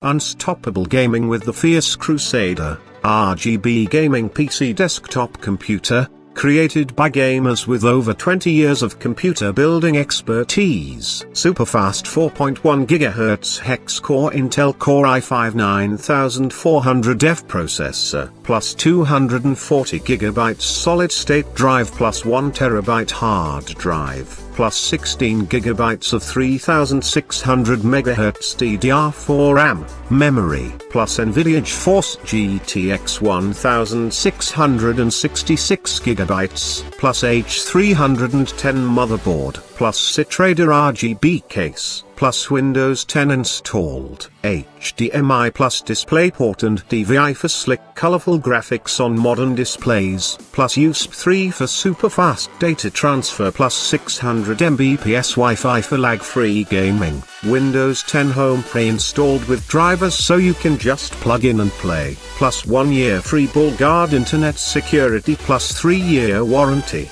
Unstoppable gaming with the Fierce Crusader, RGB gaming PC desktop computer, created by gamers with over 20 years of computer building expertise. Superfast 4.1 GHz Hex-Core Intel Core i5 9400F processor, plus 240 GB solid-state drive plus 1 TB hard drive, plus 16 GB of 3600MHz DDR4 RAM, memory, plus NVIDIA GeForce GTX 1666 GB, plus H310 motherboard, plus Citrader RGB case, plus Windows 10 installed, HDMI plus DisplayPort and DVI for slick colorful graphics on modern displays, plus USB 3 for super fast data transfer, plus 600 Mbps Wi-Fi for lag-free gaming, Windows 10 Home pre-installed with drivers so you can just plug in and play, plus 1 year free BallGuard internet security plus 3-year warranty.